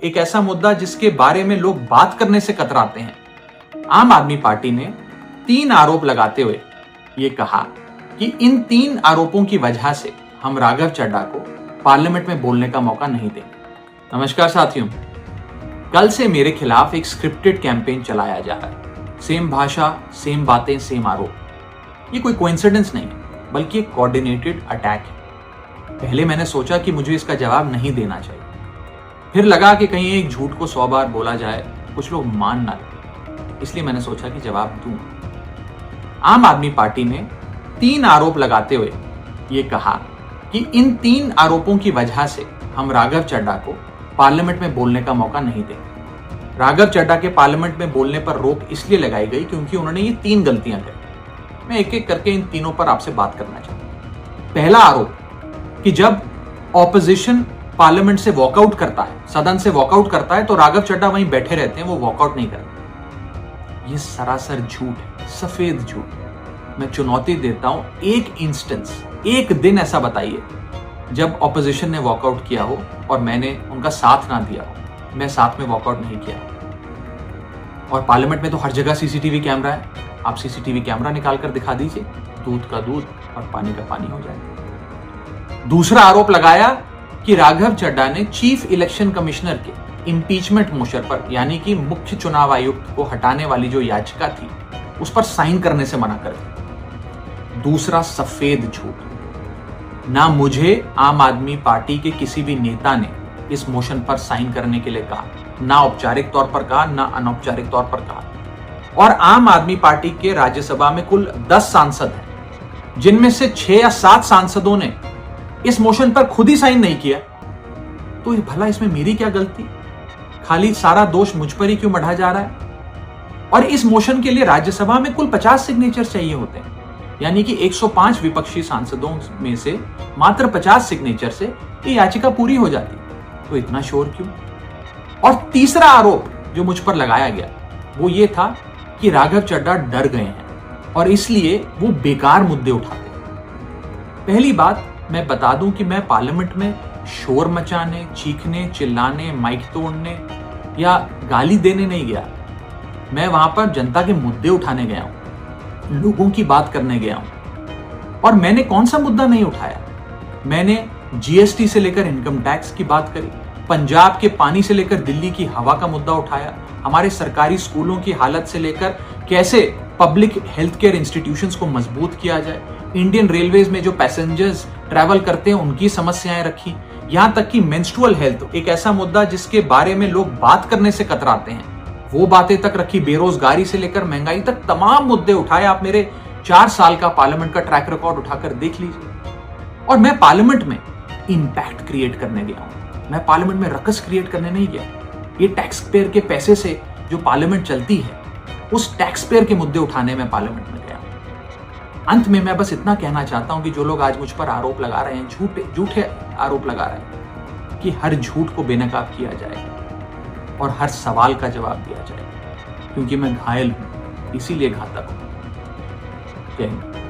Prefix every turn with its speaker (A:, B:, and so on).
A: एक ऐसा मुद्दा जिसके बारे में लोग बात करने से कतराते हैं। आम आदमी पार्टी ने 3 आरोप लगाते हुए ये कहा कि इन 3 आरोपों की वजह से हम राघव चड्ढा को पार्लियामेंट में बोलने का मौका नहीं देंगे। नमस्कार साथियों, कल से मेरे खिलाफ एक स्क्रिप्टेड कैंपेन चलाया जा रहा है। सेम भाषा, सेम बातें, सेम आरोप। ये कोई कोइंसिडेंस नहीं है, बल्कि एक कोऑर्डिनेटेड अटैक है। पहले मैंने सोचा कि मुझे इसका जवाब नहीं देना चाहिए, फिर लगा कि कहीं एक झूठ को 100 बार बोला जाए, कुछ लोग मान ना लें, इसलिए मैंने सोचा कि जवाब दूं। आम आदमी पार्टी ने 3 आरोप लगाते हुए ये कहा कि इन 3 आरोपों की वजह से हम राघव चड्ढा को पार्लियामेंट में बोलने का मौका नहीं देंगे। राघव चड्ढा के पार्लियामेंट में बोलने पर रोक इसलिए लगाई गई क्योंकि उन्होंने ये 3 गलतियां करी। मैं एक एक करके इन तीनों पर आपसे बात करना चाहता हूं। पहला आरोप कि जब ऑपोजिशन पार्लियामेंट से वॉकआउट करता है, सदन से वॉकआउट करता है, तो राघव चड्ढा वहीं बैठे रहते हैं, वो वॉकआउट नहीं करते। ये सरासर झूठ है, सफेद झूठ। मैं चुनौती देता हूं, एक इंस्टेंस, एक दिन ऐसा बताइए जब ऑपोजिशन ने वॉकआउट किया हो और मैंने उनका साथ ना दिया हो, मैं साथ में वॉकआउट नहीं किया हो। और पार्लियामेंट में तो हर जगह सीसीटीवी कैमरा है, आप सीसीटीवी कैमरा निकाल कर दिखा दीजिए, दूध का दूध और पानी का पानी हो जाएगा। दूसरा आरोप लगाया कि राघव चड्ढा ने चीफ इलेक्शन कमिश्नर के इंपीचमेंट मोशन पर, यानी कि मुख्य चुनाव आयुक्त को हटाने वाली जो याचिका थी, उस पर साइन करने से मना कर दिया। दूसरा सफेद झूठ। ना मुझे आम आदमी पार्टी के किसी भी नेता ने इस मोशन पर साइन करने के लिए कहा, ना औपचारिक तौर पर कहा, ना अनौपचारिक तौर पर कहा। और आम आदमी पार्टी के राज्यसभा में कुल 10 सांसद हैं, जिनमें से 6 या 7 सांसदों ने इस मोशन पर खुद ही साइन नहीं किया। तो भला इसमें मेरी क्या गलती? खाली सारा दोष मुझ पर ही क्यों मढ़ा जा रहा है? और इस मोशन के लिए राज्यसभा में कुल 50 सिग्नेचर चाहिए होते हैं, यानी कि 105 विपक्षी सांसदों में से मात्र 50 सिग्नेचर से ये याचिका पूरी हो जाती। तो इतना शोर क्यों? और तीसरा आरोप जो मुझ पर लगाया गया वो ये था कि राघव चड्ढा डर गए हैं और इसलिए वो बेकार मुद्दे उठाते हैं। पहली बात मैं बता दूं कि मैं पार्लियामेंट में शोर मचाने, चीखने, चिल्लाने, माइक तोड़ने या गाली देने नहीं गया। मैं वहां पर जनता के मुद्दे उठाने गया हूं, लोगों की बात करने गया हूं। और मैंने कौन सा मुद्दा नहीं उठाया? मैंने जीएसटी से लेकर इनकम टैक्स की बात करी, पंजाब के पानी से लेकर दिल्ली की हवा का मुद्दा उठाया, हमारे सरकारी स्कूलों की हालत से लेकर कैसे पब्लिक हेल्थ केयर इंस्टीट्यूशंस को मजबूत किया जाए, इंडियन रेलवेज में जो पैसेंजर्स ट्रैवल करते हैं उनकी समस्याएं रखी, यहां तक कि मेंस्ट्रुअल हेल्थ, एक ऐसा मुद्दा जिसके बारे में लोग बात करने से कतराते हैं, वो बातें तक रखी। बेरोजगारी से लेकर महंगाई तक तमाम मुद्दे उठाए। आप मेरे 4 साल का पार्लियामेंट का ट्रैक रिकॉर्ड उठाकर देख लीजिए। और मैं पार्लियामेंट में इंपैक्ट क्रिएट करने गया हूं, मैं पार्लियामेंट में रकस क्रिएट करने नहीं गया। ये टैक्स पेयर के पैसे से जो पार्लियामेंट चलती है, उस टैक्स पेयर के मुद्दे उठाने में पार्लियामेंट में गया। अंत में मैं बस इतना कहना चाहता हूं कि जो लोग आज मुझ पर आरोप लगा रहे हैं, झूठे आरोप लगा रहे हैं, कि हर झूठ को बेनकाब किया जाए और हर सवाल का जवाब दिया जाए, क्योंकि मैं घायल हूं, इसीलिए घातक हूं। जय हिंद।